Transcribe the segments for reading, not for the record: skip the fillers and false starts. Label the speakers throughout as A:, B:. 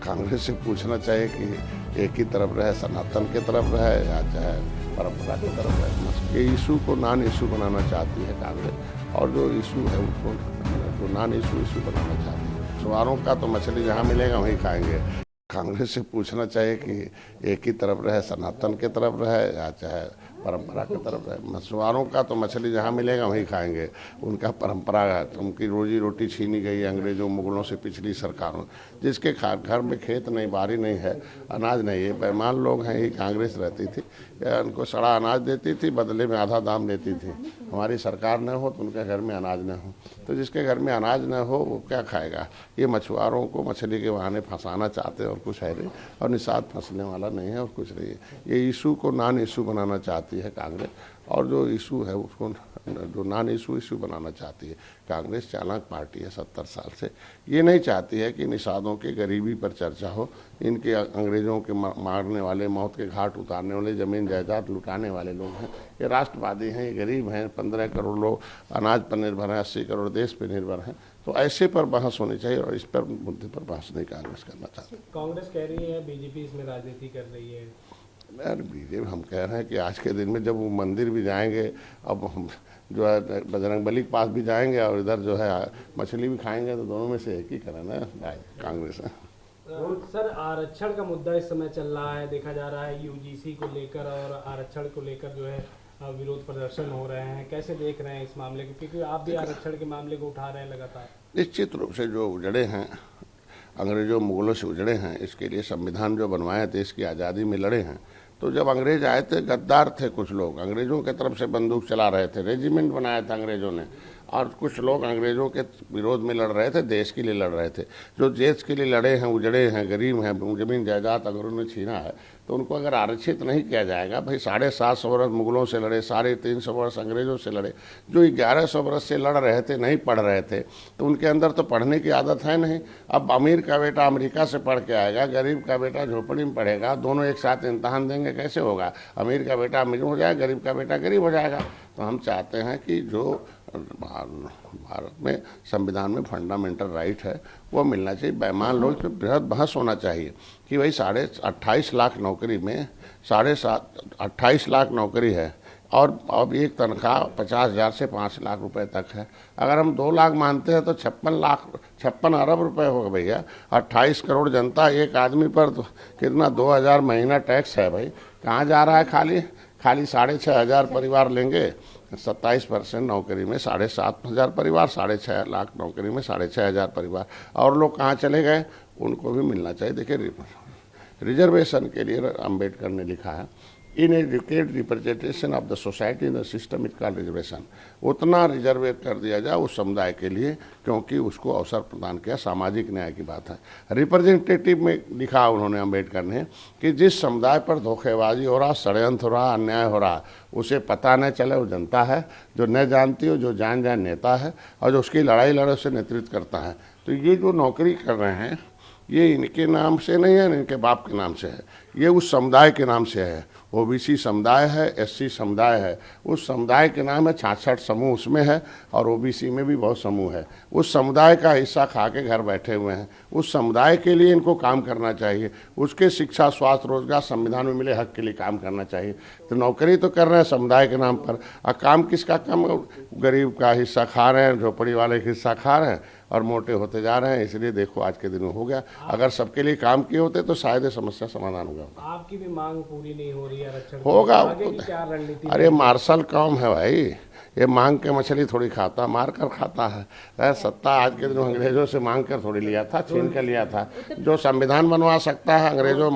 A: कांग्रेस से पूछना चाहिए कि एक ही तरफ रहे, सनातन की तरफ रहे या चाहे परंपरा की तरफ रहे। ये इशू को नॉन इशू बनाना चाहती है कांग्रेस, और जो इशू है उसको जो नॉन इशू बनाना चाहती है। सवारों का तो मछली जहाँ मिलेगा वहीं खाएंगे। कांग्रेस से पूछना चाहिए कि एक ही तरफ रहे, सनातन की तरफ रहे या चाहे परंपरा की तरफ रहे। मछुआरों का तो मछली जहाँ मिलेगा वहीं खाएंगे, उनका परंपरा है। उनकी रोजी रोटी छीनी गई अंग्रेजों मुगलों से, पिछली सरकारों। जिसके घर में खेत नहीं, बारी नहीं है, अनाज नहीं है, बेईमान लोग हैं। ये कांग्रेस रहती थी, उनको सड़ा अनाज देती थी, बदले में आधा दाम देती थी। हमारी सरकार न हो तो उनके घर में अनाज न हो, तो जिसके घर में अनाज न हो वो क्या खाएगा। ये मछुआरों को मछली के बहाने फंसाना चाहते हैं और कुछ है नहीं, और निषाद फंसने वाला नहीं है और कुछ नहीं है। ये इशू को नॉन इशू बनाना चाहती है कांग्रेस, और जो इशू है उसको जो नॉन इशू बनाना चाहती है कांग्रेस। चालाक पार्टी है 70 साल से। ये नहीं चाहती है कि निषादों की गरीबी पर चर्चा हो, इनके अंग्रेज़ों के मारने वाले, मौत के घाट उतारने वाले, ज़मीन जायदाद लुटाने वाले लोग हैं। ये राष्ट्रवादी हैं, ये गरीब हैं। 15 करोड़ लोग अनाज पर निर्भर हैं, 80 करोड़ देश पर निर्भर हैं। तो ऐसे पर बहस होनी चाहिए, और इस पर मुद्दे पर बहस नहीं कांग्रेस करना चाहती।
B: कांग्रेस कह रही है बीजेपी इसमें राजनीति कर रही है।
A: यार बीजेपी, हम कह रहे हैं कि आज के दिन में जब वो मंदिर भी जाएंगे, अब हम जो है बजरंगबली के पास भी जाएंगे और इधर जो है मछली भी खाएंगे, तो दोनों में से एक ही करना है कांग्रेस है।
B: सर, आरक्षण का मुद्दा इस समय चल रहा है, देखा जा रहा है यूजीसी को लेकर और आरक्षण को लेकर जो है विरोध प्रदर्शन हो रहे हैं। कैसे देख रहे हैं इस मामले को, क्योंकि आप भी आरक्षण के मामले को उठा रहे हैं लगातार।
A: निश्चित रूप से जो उजड़े हैं, अंग्रेजों मुगलों से उजड़े हैं, इसके लिए संविधान जो बनवाया देश की आज़ादी में लड़े हैं। तो जब अंग्रेज आए थे, गद्दार थे कुछ लोग, अंग्रेजों के तरफ से बंदूक चला रहे थे, रेजिमेंट बनाया था अंग्रेजों ने, और कुछ लोग अंग्रेजों के विरोध में लड़ रहे थे, देश के लिए लड़ रहे थे। जो देश के लिए लड़े हैं, उजड़े हैं, गरीब हैं, ज़मीन जायदाद अंग्रेजों ने छीना है, तो उनको अगर आरक्षित नहीं किया जाएगा, भाई 750 वर्ष मुगलों से लड़े, 350 वर्ष अंग्रेजों से लड़े, जो 1100 वर्ष से लड़ रहे थे, नहीं पढ़ रहे थे, तो उनके अंदर तो पढ़ने की आदत है नहीं। अब अमीर का बेटा अमेरिका से पढ़ के आएगा, गरीब का बेटा झोपड़ी में पढ़ेगा, दोनों एक साथ इम्तहान देंगे, कैसे होगा। अमीर का बेटा अमीर हो जाएगा, गरीब का बेटा गरीब हो जाएगा। तो हम चाहते हैं कि जो भारत में संविधान में फंडामेंटल राइट है वो मिलना चाहिए। बेईमान लोग पे बृहद बहस होना चाहिए कि भाई 28.5 लाख नौकरी में 28 लाख नौकरी है, और अब एक तनख्वाह 50,000 से 5 लाख रुपए तक है। अगर हम 2 लाख मानते हैं तो 56 अरब रुपए होगा भैया। 28 करोड़ जनता, एक आदमी पर तो कितना 2,000 महीना टैक्स है भाई। कहाँ जा रहा है? खाली 6,500 परिवार लेंगे। 27% नौकरी में 7,500 परिवार, 6.5 लाख नौकरी में 6,500 परिवार, और लोग कहाँ चले गए? उनको भी मिलना चाहिए। देखिए, रिजर्वेशन के लिए अम्बेडकर ने लिखा है, in educate representation of the society in the system it called reservation. उतना रिजर्वेट कर दिया जाए उस समुदाय के लिए, क्योंकि उसको अवसर प्रदान किया। सामाजिक न्याय की बात है। रिप्रेजेंटेटिव में लिखा उन्होंने, अम्बेडकर ने, कि जिस समुदाय पर धोखेबाजी हो रहा, षड्यंत्र हो रहा, अन्याय हो रहा, उसे पता न चले वो जनता है, जो न जानती हो, जो जान नेता है, और जो उसकी लड़ाई लड़े उसे नेतृत्व करता है। तो ये जो नौकरी कर रहे हैं, ये इनके नाम से नहीं है, इनके बाप के नाम से है, ये उस समुदाय के नाम से है। ओबीसी समुदाय है, एससी समुदाय है, उस समुदाय के नाम है। 66 समूह उसमें है, और ओबीसी में भी बहुत समूह है। उस समुदाय का हिस्सा खा के घर बैठे हुए हैं। उस समुदाय के लिए इनको काम करना चाहिए, उसके शिक्षा, स्वास्थ्य, रोजगार, संविधान में मिले हक के लिए काम करना चाहिए। तो नौकरी तो कर रहे हैं समुदाय के नाम पर, और काम किसका? कम गरीब का हिस्सा खा रहे हैं, झोपड़ी वाले का हिस्सा खा रहे हैं, और मोटे होते जा रहे हैं। इसलिए देखो आज के दिन में हो गया। अगर सबके लिए काम किए होते तो शायद समस्या समाधान होगा।
B: आपकी भी मांग पूरी नहीं हो रही है आरक्षण
A: होगा।
B: आगे की क्या रणनीति?
A: अरे मार्शल कौम है भाई, ये मांग के मछली थोड़ी खाता, मार कर खाता है। सत्ता आज के दिन अंग्रेजों से मांग कर थोड़ी लिया था, छीन कर लिया था। जो संविधान बनवा सकता है, अंग्रेजों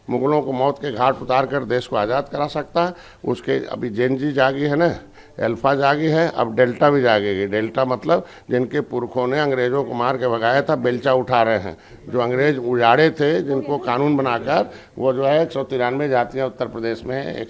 A: मुगलों को मौत के घाट उतार कर देश को आज़ाद करा सकता है, उसके अभी जेनजी जागी है ना, अल्फा जागी है, अब डेल्टा भी जागेगी। डेल्टा मतलब जिनके पुरखों ने अंग्रेजों को मार के भगाया था, बेलचा उठा रहे हैं। जो अंग्रेज उजाड़े थे, जिनको कानून बनाकर, वो जो है 193 जातियाँ उत्तर प्रदेश में है,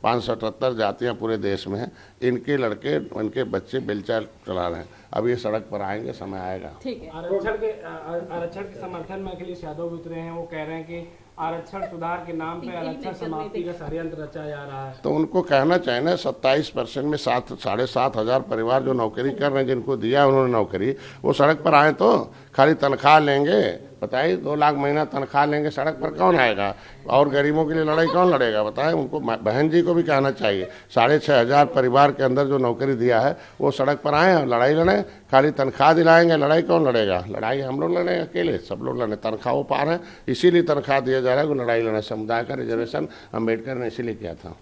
A: 578 जातियाँ पूरे देश में हैं। इनके लड़के, इनके बच्चे बेलचा चला रहे हैं। अब ये सड़क पर आएंगे, समय आएगा।
B: आरक्षण के समर्थन में अखिलेश यादव भी उतरे हैं। वो कह रहे हैं कि आरक्षण सुधार के नाम पे आरक्षण समाप्ति का षड्यंत्र रचा जा रहा है।
A: तो उनको कहना चाहिए ना, 27% में 7,500 परिवार जो नौकरी कर रहे हैं, जिनको दिया उन्होंने नौकरी, वो सड़क पर आए तो खाली तनख्वाह लेंगे, बताइए 2 लाख महीना तनख्वाह लेंगे, सड़क पर कौन आएगा? और गरीबों के लिए लड़ाई कौन लड़ेगा? बताएं। उनको बहन जी को भी कहना चाहिए, 6,500 परिवार के अंदर जो नौकरी दिया है वो सड़क पर आए हैं, लड़ाई लड़ें। खाली तनख्वाह दिलाएंगे, लड़ाई कौन लड़ेगा? लड़ाई हम लोग लड़ेंगे अकेले, सब लोग लड़े। तनख्वाह वो पा रहे हैं, इसीलिए तनख्वाह दिया जा रहा है कि लड़ाई लड़े। समुदाय का रिजर्वेशन अम्बेडकर ने इसीलिए किया था।